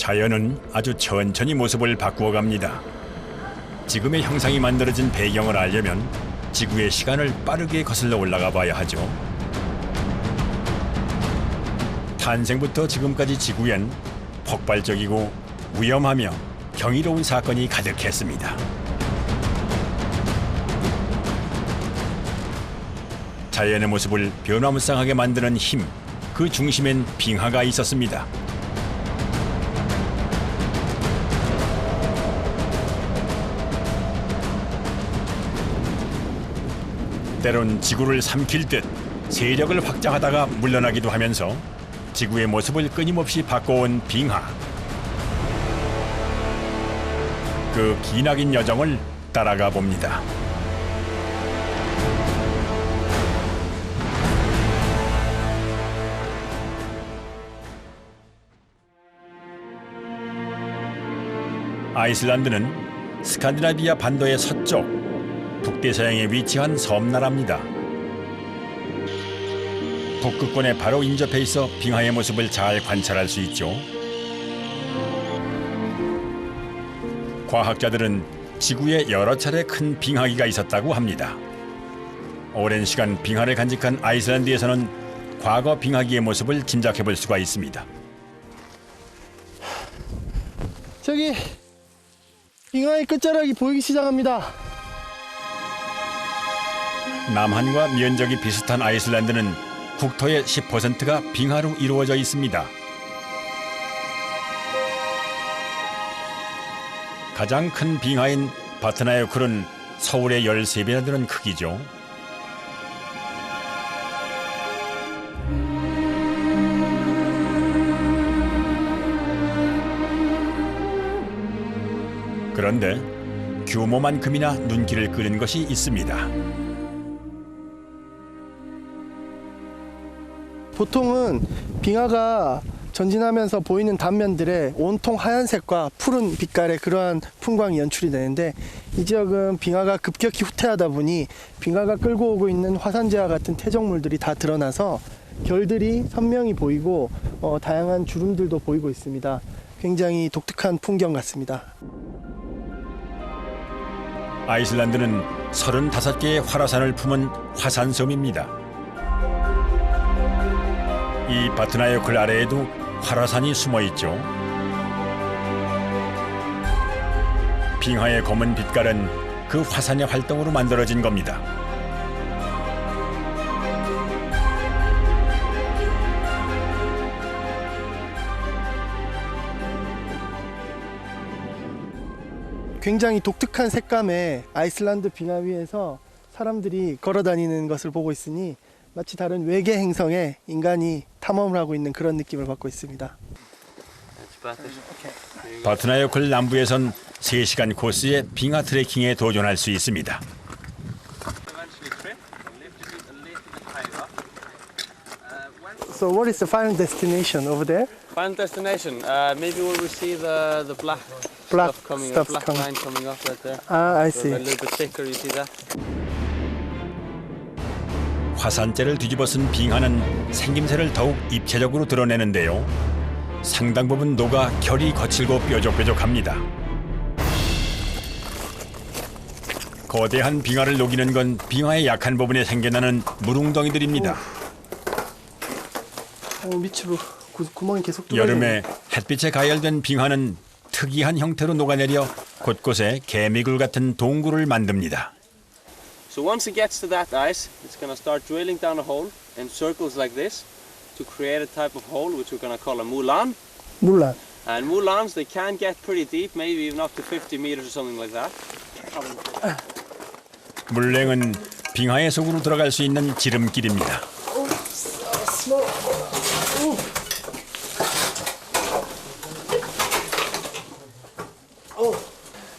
자연은 아주 천천히 모습을 바꾸어 갑니다. 지금의 형상이 만들어진 배경을 알려면 지구의 시간을 빠르게 거슬러 올라가 봐야 하죠. 탄생부터 지금까지 지구엔 폭발적이고 위험하며 경이로운 사건이 가득했습니다. 자연의 모습을 변화무쌍하게 만드는 힘, 그 중심엔 빙하가 있었습니다. 때론 지구를 삼킬 듯 세력을 확장하다가 물러나기도 하면서 지구의 모습을 끊임없이 바꿔온 빙하. 그 기나긴 여정을 따라가 봅니다. 아이슬란드는 스칸디나비아 반도의 서쪽, 북대서양에 위치한 섬나라입니다. 북극권에 바로 인접해 있어 빙하의 모습을 잘 관찰할 수 있죠. 과학자들은 지구에 여러 차례 큰 빙하기가 있었다고 합니다. 오랜 시간 빙하를 간직한 아이슬란드에서는 과거 빙하기의 모습을 짐작해 볼 수가 있습니다. 저기 빙하의 끝자락이 보이기 시작합니다. 남한과 면적이 비슷한 아이슬란드는 국토의 10%가 빙하로 이루어져 있습니다. 가장 큰 빙하인 바트나요클은 서울의 13배나 되는 크기죠. 그런데 규모만큼이나 눈길을 끄는 것이 있습니다. 보통은 빙하가 전진하면서 보이는 단면들에 온통 하얀색과 푸른 빛깔의 그러한 풍광이 연출이 되는데, 이 지역은 빙하가 급격히 후퇴하다 보니 빙하가 끌고 오고 있는 화산재와 같은 퇴적물들이 다 드러나서 결들이 선명히 보이고 다양한 주름들도 보이고 있습니다. 굉장히 독특한 풍경 같습니다. 아이슬란드는 35개의 활화산을 품은 화산섬입니다. 이 바트나요클 아래에도 활화산이 숨어 있죠. 빙하의 검은 빛깔은 그 화산의 활동으로 만들어진 겁니다. 굉장히 독특한 색감의 아이슬란드 빙하 위에서 사람들이 걸어 다니는 것을 보고 있으니 마치 다른 외계 행성에 인간이 탐험을 하고 있는 그런 느낌을 받고 있습니다. 바트나요클 남부에선 3시간 코스의 빙하 트레킹에 도전할 수 있습니다. So what is the final destination over there? Final destination, maybe where we see the black Black stuff coming stuff up, black coming. line coming up right there. Ah, I So see. a little bit thicker, you see that? 화산재를 뒤집어쓴 빙하는 생김새를 더욱 입체적으로 드러내는데요. 상당 부분 녹아 결이 거칠고 뾰족뾰족합니다. 거대한 빙하를 녹이는 건 빙하의 약한 부분에 생겨나는 물웅덩이들입니다. 밑으로 구멍이 계속 뚫어져. 여름에 햇빛에 가열된 빙하는 특이한 형태로 녹아내려 곳곳에 개미굴 같은 동굴을 만듭니다. So once it gets to that ice, it's going to start drilling down a hole in circles like this to create a type of hole which we're going to call a moulin. 물란. And moulins, they can get pretty deep, maybe even up to 50 meters or something like that. 물냉은 빙하의 속으로 들어갈 수 있는 지름길입니다.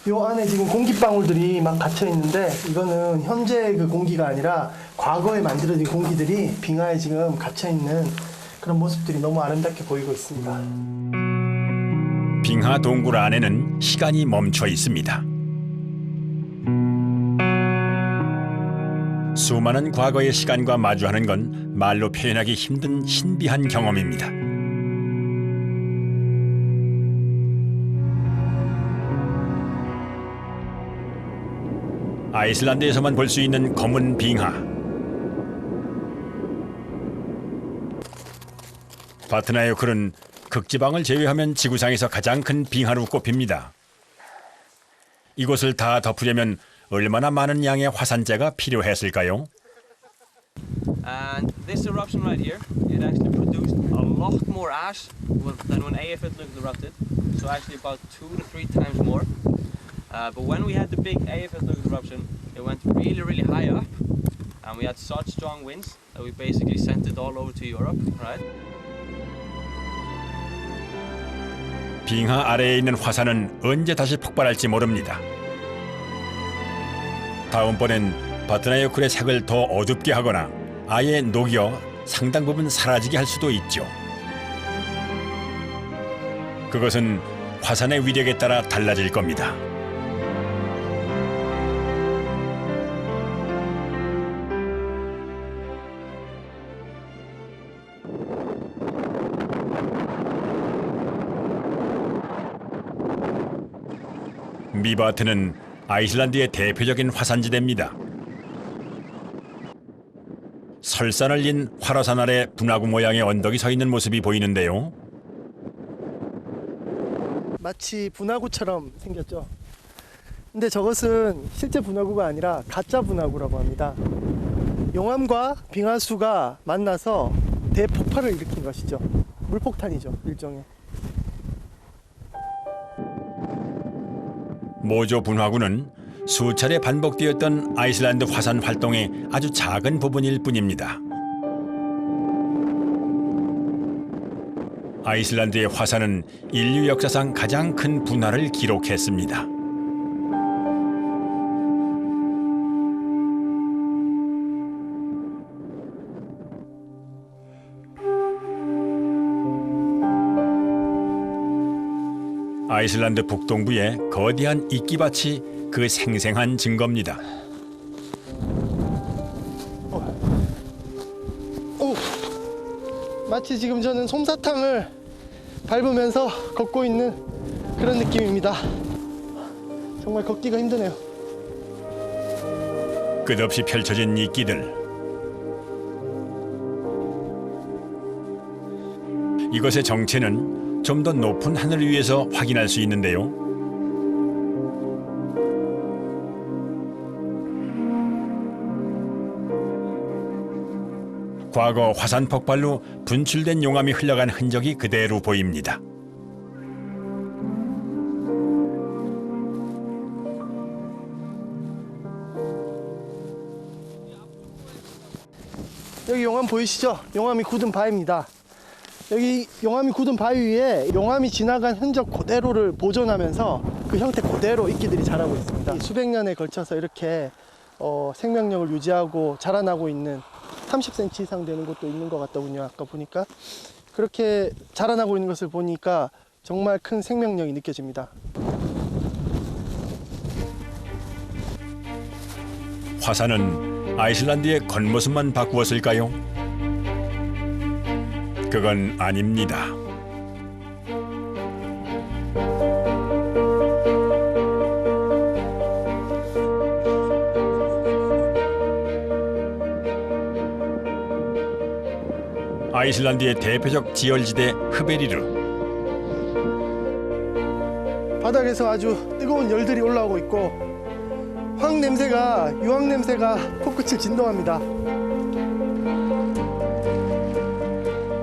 요 안에 지금 공기방울들이 막 갇혀 있는데, 이거는 현재 그 공기가 아니라 과거에 만들어진 공기들이 빙하에 지금 갇혀 있는 그런 모습들이 너무 아름답게 보이고 있습니다. 빙하 동굴 안에는 시간이 멈춰 있습니다. 수많은 과거의 시간과 마주하는 건 말로 표현하기 힘든 신비한 경험입니다. 아이슬란드에서만 볼 수 있는 검은 빙하. 바트나요클은 극지방을 제외하면 지구상에서 가장 큰 빙하로 꼽힙니다. 이곳을 다 덮으려면 얼마나 많은 양의 화산재가 필요했을까요? And this eruption right here, it actually produced a lot more ash than when Eyjafjallajökull erupted. So actually about 2 to 3 times more. But when we had the big Eyjafjallajökull eruption, it went really, really high up, and we had such strong winds that we basically sent it all over to Europe, right? 빙하 아래에 있는 화산은 언제 다시 폭발할지 모릅니다. 다음번엔 바트나요클의 색을 더 어둡게 하거나 아예 녹여 상당 부분 사라지게 할 수도 있죠. 그것은 화산의 위력에 따라 달라질 겁니다. 미바트는 아이슬란드의 대표적인 화산지대입니다. 설산을 잇는 활화산 아래 분화구 모양의 언덕이 서 있는 모습이 보이는데요. 마치 분화구처럼 생겼죠. 근데 저것은 실제 분화구가 아니라 가짜 분화구라고 합니다. 용암과 빙하수가 만나서 대폭발을 일으킨 것이죠. 물폭탄이죠, 일종의. 모조 분화구는 수차례 반복되었던 아이슬란드 화산 활동의 아주 작은 부분일 뿐입니다. 아이슬란드의 화산은 인류 역사상 가장 큰 분화를 기록했습니다. 아이슬란드 북동부의 거대한 이끼밭이 그 생생한 증거입니다. 오, 마치 지금 저는 솜사탕을 밟으면서 걷고 있는 그런 느낌입니다. 정말 걷기가 힘드네요. 끝없이 펼쳐진 이끼들. 이것의 정체는 좀 더 높은 하늘 위에서 확인할 수 있는데요. 과거 화산 폭발로 분출된 용암이 흘러간 흔적이 그대로 보입니다. 여기 용암 보이시죠? 용암이 굳은 바위입니다. 여기 용암이 굳은 바위 위에 용암이 지나간 흔적 그대로를 보존하면서 그 형태 그대로 이끼들이 자라고 있습니다. 수백 년에 걸쳐서 이렇게 생명력을 유지하고 자라나고 있는 30cm 이상 되는 곳도 있는 것 같더군요. 아까 보니까 그렇게 자라나고 있는 것을 보니까 정말 큰 생명력이 느껴집니다. 화산은 아이슬란드의 겉모습만 바꾸었을까요? 그건 아닙니다. 아이슬란드의 대표적 지열지대 흐베리르. 바닥에서 아주 뜨거운 열들이 올라오고 있고 황 냄새가, 유황 냄새가 코끝을 진동합니다.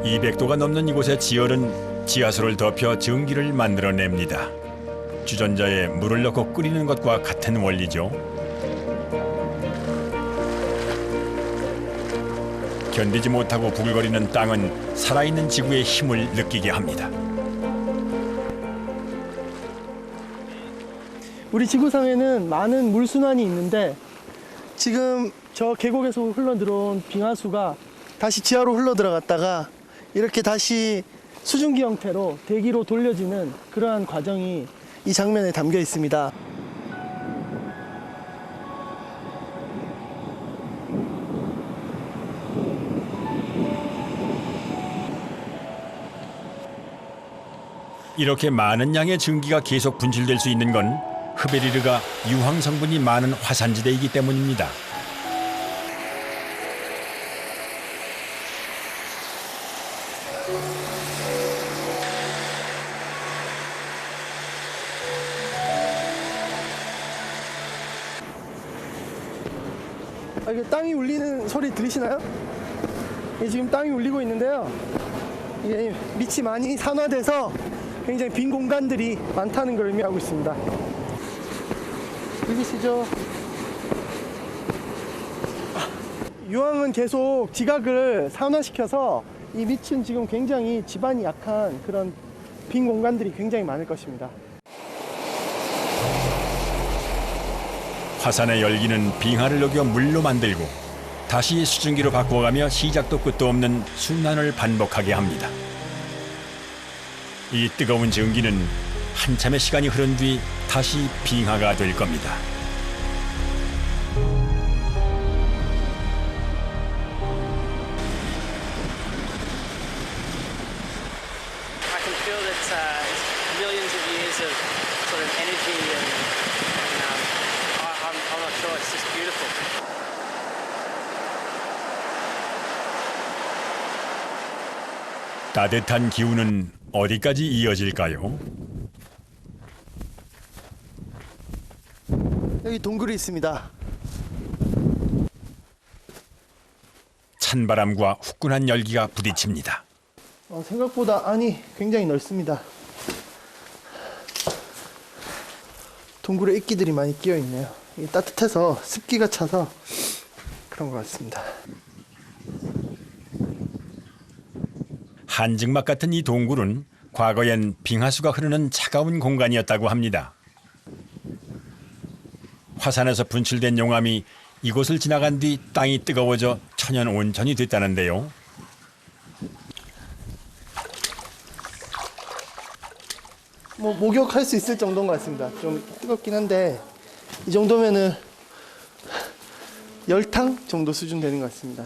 200도가 넘는 이곳의 지열은 지하수를 덮여 증기를 만들어냅니다. 주전자에 물을 넣고 끓이는 것과 같은 원리죠. 견디지 못하고 부글거리는 땅은 살아있는 지구의 힘을 느끼게 합니다. 우리 지구상에는 많은 물순환이 있는데 지금 저 계곡에서 흘러 들어온 빙하수가 다시 지하로 흘러 들어갔다가 이렇게 다시 수증기 형태로 대기로 돌려지는 그러한 과정이 이 장면에 담겨 있습니다. 이렇게 많은 양의 증기가 계속 분출될 수 있는 건 흐베리르가 유황 성분이 많은 화산지대이기 때문입니다. 이게 땅이 울리는 소리 들리시나요? 이게 지금 땅이 울리고 있는데요. 이게 밑이 많이 산화돼서 굉장히 빈 공간들이 많다는 걸 의미하고 있습니다. 들리시죠? 유황은 계속 지각을 산화시켜서 이 밑은 지금 굉장히 지반이 약한 그런 빈 공간들이 굉장히 많을 것입니다. 화산의 열기는 빙하를 녹여 물로 만들고 다시 수증기로 바꾸어가며 시작도 끝도 없는 순환을 반복하게 합니다. 이 뜨거운 증기는 한참의 시간이 흐른 뒤 다시 빙하가 될 겁니다. I can feel that it's millions of years of sort of energy and I'm not sure, it's just beautiful. 따뜻한 기운은 어디까지 이어질까요? 여기 동굴이 있습니다. 찬바람과 후끈한 열기가 부딪힙니다. 생각보다 안이 굉장히 넓습니다. 동굴에 이끼들이 많이 끼어 있네요. 이게 따뜻해서 습기가 차서 그런 것 같습니다. 한증막 같은 이 동굴은 과거엔 빙하수가 흐르는 차가운 공간이었다고 합니다. 화산에서 분출된 용암이 이곳을 지나간 뒤 땅이 뜨거워져 천연 온천이 됐다는데요. 목욕할 수 있을 정도인 것 같습니다. 좀 뜨겁긴 한데 이 정도면은 열탕 정도 수준 되는 것 같습니다.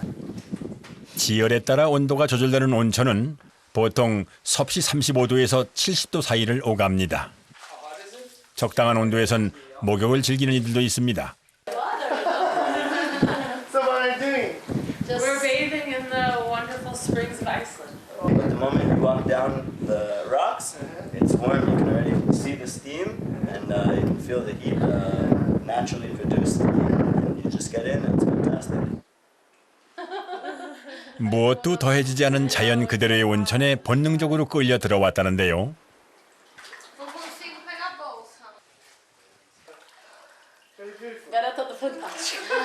지열에 따라 온도가 조절되는 온천은 보통 섭씨 35도에서 70도 사이를 오갑니다. 적당한 온도에선 목욕을 즐기는 이들도 있습니다. So what are you doing? We're bathing in the wonderful springs of Iceland. At the moment you walk down the rocks, it's warm. You can already see the steam, and you can feel the heat naturally produced. And you just get in, and it's fantastic. 무엇도 더해지지 않은 자연 그대로의 온천에 본능적으로 끌려 들어왔다는데요. Não consigo pegar a bolsa. Era todo fantástico.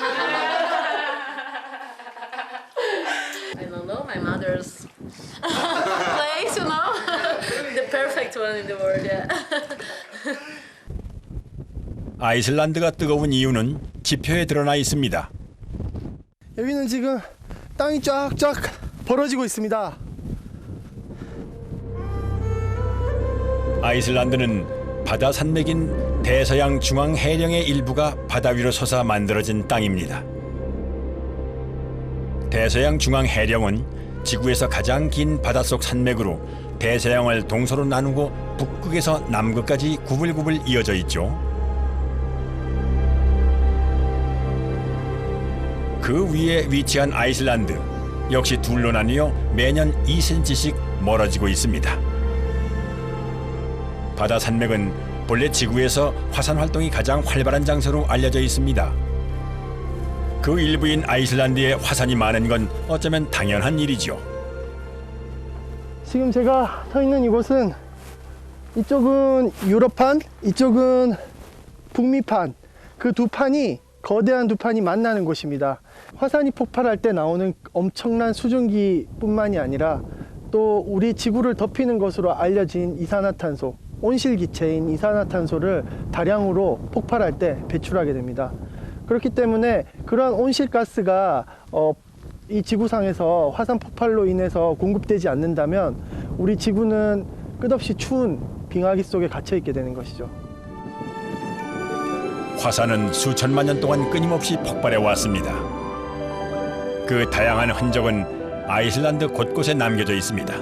I don't know, my mother's place, you know? The perfect one in the world, yeah. 아이슬란드가 뜨거운 이유는 지표에 드러나 있습니다. 여기는 지금 땅이 쫙쫙 벌어지고 있습니다. 아이슬란드는 바다 산맥인 대서양 중앙 해령의 일부가 바다 위로 솟아 만들어진 땅입니다. 대서양 중앙 해령은 지구에서 가장 긴 바닷속 산맥으로 대서양을 동서로 나누고 북극에서 남극까지 구불구불 이어져 있죠. 그 위에 위치한 아이슬란드 역시 둘로 나뉘어 매년 2cm씩 멀어지고 있습니다. 바다 산맥은 본래 지구에서 화산 활동이 가장 활발한 장소로 알려져 있습니다. 그 일부인 아이슬란드에 화산이 많은 건 어쩌면 당연한 일이죠. 지금 제가 서 있는 이곳은 이쪽은 유럽판, 이쪽은 북미판, 그 두 판이 거대한 두 판이 만나는 곳입니다. 화산이 폭발할 때 나오는 엄청난 수증기뿐만이 아니라 또 우리 지구를 덮이는 것으로 알려진 이산화탄소, 온실기체인 이산화탄소를 다량으로 폭발할 때 배출하게 됩니다. 그렇기 때문에 그러한 온실가스가 이 지구상에서 화산 폭발로 인해서 공급되지 않는다면 우리 지구는 끝없이 추운 빙하기 속에 갇혀 있게 되는 것이죠. 화산은 수천만 년 동안 끊임없이 폭발해 왔습니다. 그 다양한 흔적은 아이슬란드 곳곳에 남겨져 있습니다.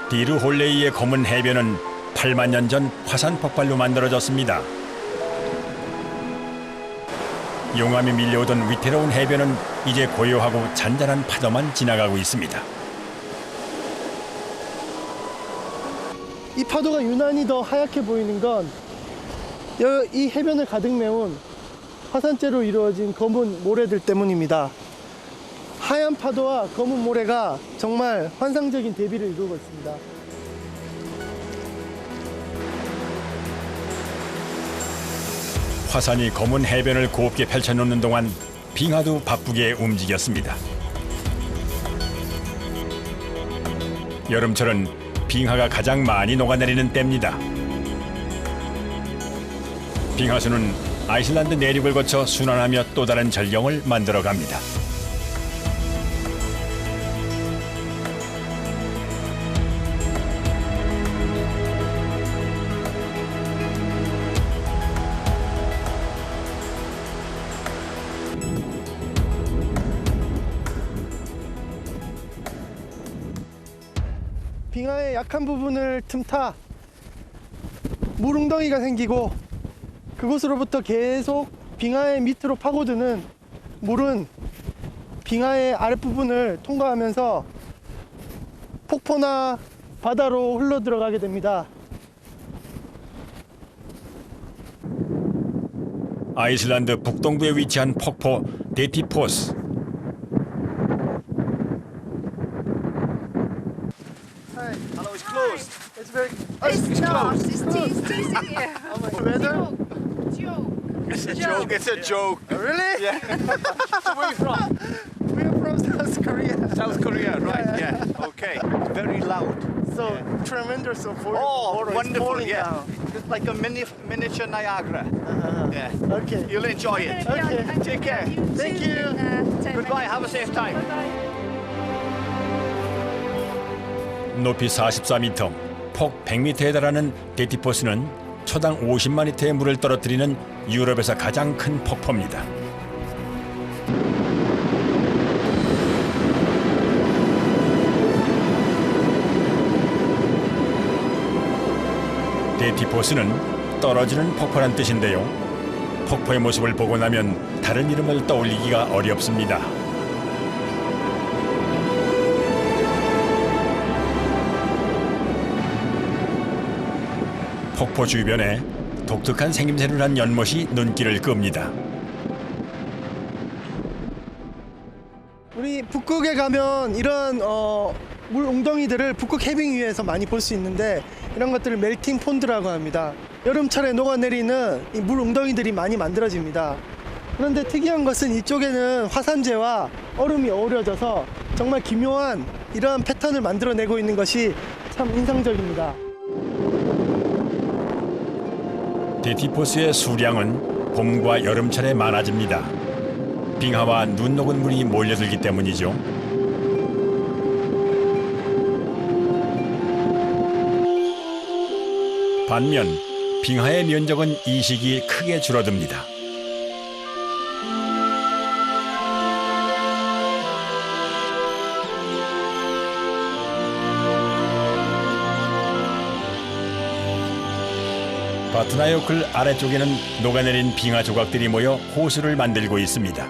디르 홀레이의 검은 해변은 8만 년 전 화산 폭발로 만들어졌습니다. 용암이 밀려오던 위태로운 해변은 이제 고요하고 잔잔한 파도만 지나가고 있습니다. 이 파도가 유난히 더 하얗게 보이는 건 이 해변을 가득 메운 화산재로 이루어진 검은 모래들 때문입니다. 하얀 파도와 검은 모래가 정말 환상적인 대비를 이루고 있습니다. 화산이 검은 해변을 곱게 펼쳐놓는 동안 빙하도 바쁘게 움직였습니다. 여름철은 빙하가 가장 많이 녹아내리는 때입니다. 빙하수는 아이슬란드 내륙을 거쳐 순환하며 또 다른 절경을 만들어갑니다. 빙하의 약한 부분을 틈타 물웅덩이가 생기고 그곳으로부터 계속 빙하의 밑으로 파고드는 물은 빙하의 아랫부분을 통과하면서 폭포나 바다로 흘러 들어가게 됩니다. 아이슬란드 북동부에 위치한 폭포 데티포스. Hello, it's closed. It's very It's not. It's teasing you. weather. Joke. It's a joke. It's a joke. Really? Yeah. Where are you from? We're from South Korea. South Korea, right? Yeah. Okay. It's very loud. So tremendous of water. Oh, water is wonderful! falling Yeah, down. it's like a miniature Niagara. Yeah, Okay. you'll enjoy it. Okay. Take care. Thank you. Goodbye. Have a safe time. 높이 44m, 폭 100m에 달하는 데티포스는 초당 50만 리터의 물을 떨어뜨리는 유럽에서 가장 큰 폭포입니다. 데티포스는 떨어지는 폭포란 뜻인데요. 폭포의 모습을 보고 나면 다른 이름을 떠올리기가 어렵습니다. 폭포 주변에 독특한 생김새를 한 연못이 눈길을 끕니다. 우리 북극에 가면 이런 물 웅덩이들을 북극 해빙 위에서 많이 볼 수 있는데 이런 것들을 멜팅 폰드라고 합니다. 여름철에 녹아내리는 이 물 웅덩이들이 많이 만들어집니다. 그런데 특이한 것은 이쪽에는 화산재와 얼음이 어우러져서 정말 기묘한 이러한 패턴을 만들어내고 있는 것이 참 인상적입니다. 데티포스의 수량은 봄과 여름철에 많아집니다. 빙하와 눈 녹은 물이 몰려들기 때문이죠. 반면 빙하의 면적은 이 시기 크게 줄어듭니다. 바트나요클 아래쪽에는 녹아내린 빙하 조각들이 모여 호수를 만들고 있습니다.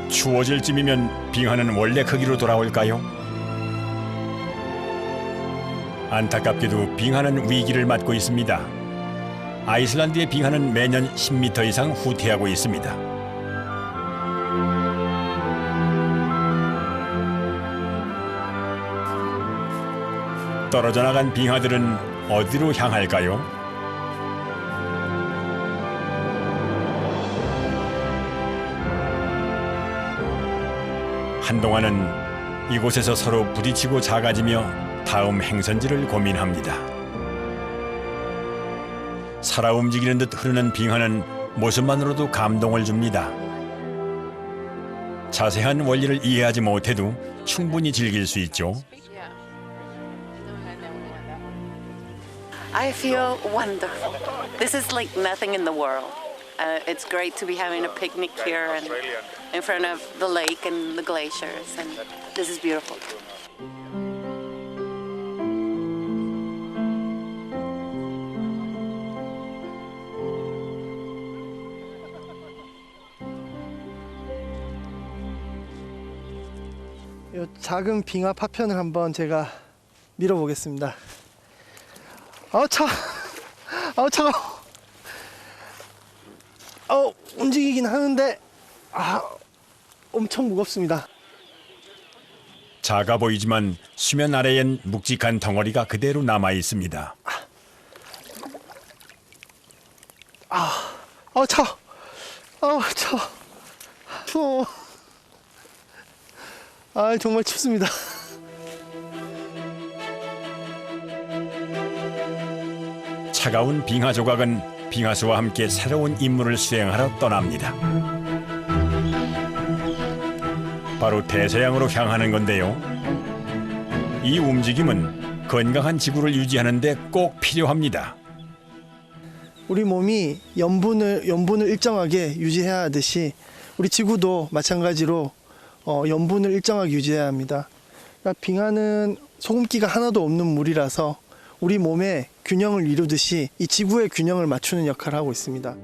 추워질 쯤이면 빙하는 원래 크기로 돌아올까요? 안타깝게도 빙하는 위기를 맞고 있습니다. 아이슬란드의 빙하는 매년 10m 이상 후퇴하고 있습니다. 떨어져 나간 빙하들은 어디로 향할까요? 한동안은 이곳에서 서로 부딪히고 작아지며 다음 행선지를 고민합니다. 살아 움직이는 듯 흐르는 빙하는 모습만으로도 감동을 줍니다. 자세한 원리를 이해하지 못해도 충분히 즐길 수 있죠. I feel wonderful. This is like nothing in the world. It's great to be having a picnic here and in front of the lake and the glaciers, and this is beautiful. 이 작은 빙하 파편을 한번 제가 밀어보겠습니다. 아우 차, 아우 차가워. 움직이긴 하는데 엄청 무겁습니다. 작아 보이지만 수면 아래엔 묵직한 덩어리가 그대로 남아 있습니다. 차, 차, 추워. 정말 춥습니다. 차가운 빙하 조각은 빙하수와 함께 새로운 임무를 수행하러 떠납니다. 바로 대서양으로 향하는 건데요. 이 움직임은 건강한 지구를 유지하는 데 꼭 필요합니다. 우리 몸이 염분을 일정하게 유지해야 하듯이 우리 지구도 마찬가지로 염분을 일정하게 유지해야 합니다. 그러니까 빙하는 소금기가 하나도 없는 물이라서 우리 몸의 균형을 이루듯이 이 지구의 균형을 맞추는 역할을 하고 있습니다.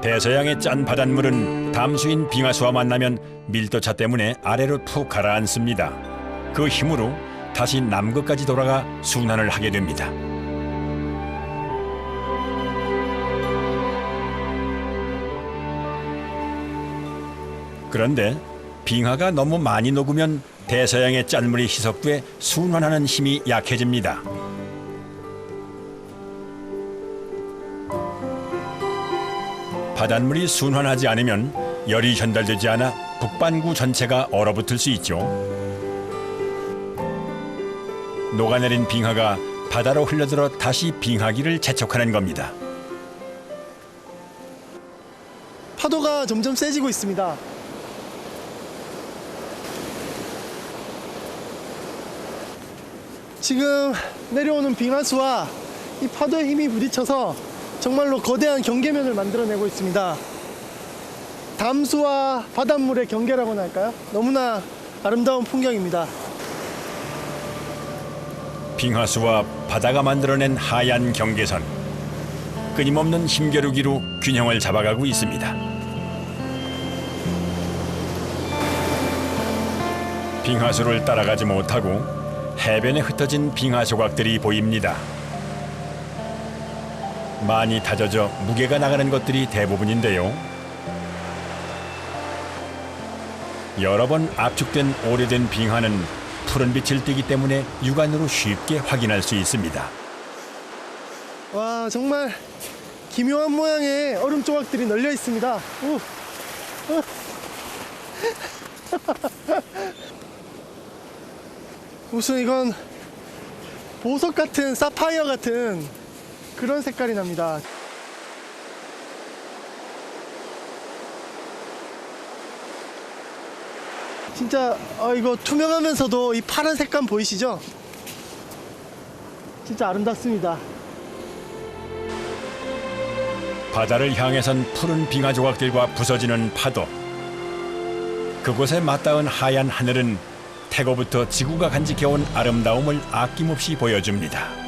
대서양의 짠 바닷물은 담수인 빙하수와 만나면 밀도차 때문에 아래로 푹 가라앉습니다. 그 힘으로 다시 남극까지 돌아가 순환을 하게 됩니다. 그런데 빙하가 너무 많이 녹으면 대서양의 짠물이 희석돼 순환하는 힘이 약해집니다. 바닷물이 순환하지 않으면 열이 전달되지 않아 북반구 전체가 얼어붙을 수 있죠. 녹아내린 빙하가 바다로 흘러들어 다시 빙하기를 재촉하는 겁니다. 파도가 점점 세지고 있습니다. 지금 내려오는 빙하수와 이 파도의 힘이 부딪혀서 정말로 거대한 경계면을 만들어내고 있습니다. 담수와 바닷물의 경계라고나 할까요? 너무나 아름다운 풍경입니다. 빙하수와 바다가 만들어낸 하얀 경계선. 끊임없는 힘겨루기로 균형을 잡아가고 있습니다. 빙하수를 따라가지 못하고 해변에 흩어진 빙하 조각들이 보입니다. 많이 다져져 무게가 나가는 것들이 대부분인데요. 여러 번 압축된 오래된 빙하는 푸른 빛을 띠기 때문에 육안으로 쉽게 확인할 수 있습니다. 와, 정말 기묘한 모양의 얼음 조각들이 널려 있습니다. 무슨 이건 보석 같은 사파이어 같은 그런 색깔이 납니다. 진짜 이거 투명하면서도 이 파란 색감 보이시죠? 진짜 아름답습니다. 바다를 향해선 푸른 빙하 조각들과 부서지는 파도. 그곳에 맞닿은 하얀 하늘은 태고부터 지구가 간직해온 아름다움을 아낌없이 보여줍니다.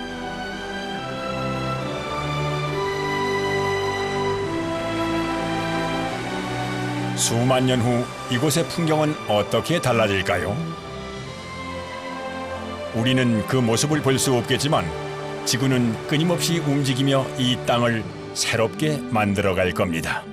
수만 년 후 이곳의 풍경은 어떻게 달라질까요? 우리는 그 모습을 볼 수 없겠지만 지구는 끊임없이 움직이며 이 땅을 새롭게 만들어갈 겁니다.